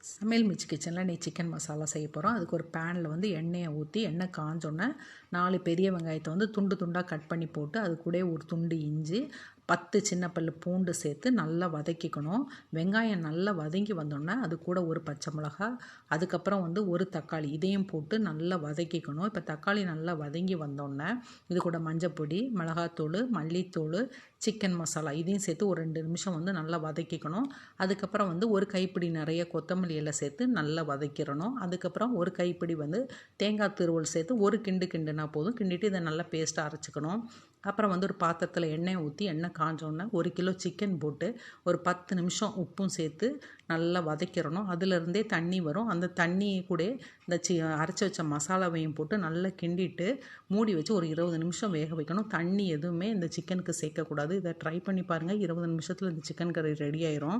சமையல் மிச்சு கிச்சனில் இன்றைக்கி சிக்கன் மசாலா செய்ய போகிறோம். அதுக்கு ஒரு பேனில் வந்து எண்ணெயை ஊற்றி எண்ணெய் காஞ்சோன்னே 4 பெரிய வெங்காயத்தை வந்து துண்டு துண்டாக கட் பண்ணி போட்டு அது கூட ஒரு துண்டு இஞ்சி 10 சின்ன பல் பூண்டு சேர்த்து நல்லா வதக்கிக்கணும். வெங்காயம் நல்லா வதங்கி வந்தோடனே அது கூட ஒரு பச்சை மிளகாய், அதுக்கப்புறம் வந்து ஒரு தக்காளி, இதையும் போட்டு நல்லா வதக்கிக்கணும். இப்போ தக்காளி நல்லா வதங்கி வந்தோடனே இது கூட மஞ்சப்பொடி, மிளகாத்தூள், மல்லித்தூள், சிக்கன் மசாலா இதையும் சேர்த்து ஒரு 2 நிமிஷம் வந்து நல்லா வதக்கிக்கணும். அதுக்கப்புறம் வந்து ஒரு கைப்பிடி நிறைய கொத்தமல்லி எல்லாம் சேர்த்து நல்லா வதக்கிடணும். அதுக்கப்புறம் ஒரு கைப்பிடி வந்து தேங்காய் துருவல் சேர்த்து ஒரு கிண்டுனா போதும். கிண்டிட்டு இதை நல்லா பேஸ்ட்டாக அரைச்சிக்கணும். அப்புறம் வந்து ஒரு பாத்திரத்தில் எண்ணெய் ஊற்றி எண்ணெய் காஞ்சோன்னே 1 கிலோ சிக்கன் போட்டு ஒரு 10 நிமிஷம் உப்பும் சேர்த்து நல்லா வதக்கிடணும். அதிலிருந்தே தண்ணி வரும். அந்த தண்ணியை கூட இந்த அரைச்சி வச்ச மசாலாவையும் போட்டு நல்லா கிண்டிட்டு மூடி வச்சு ஒரு 20 நிமிஷம் வேக வைக்கணும். தண்ணி எதுவுமே இந்த சிக்கனுக்கு சேர்க்கக்கூடாது. இதை ட்ரை பண்ணி பாருங்கள். 20 நிமிஷத்தில் இந்த சிக்கன் கறி ரெடி ஆயிரும்.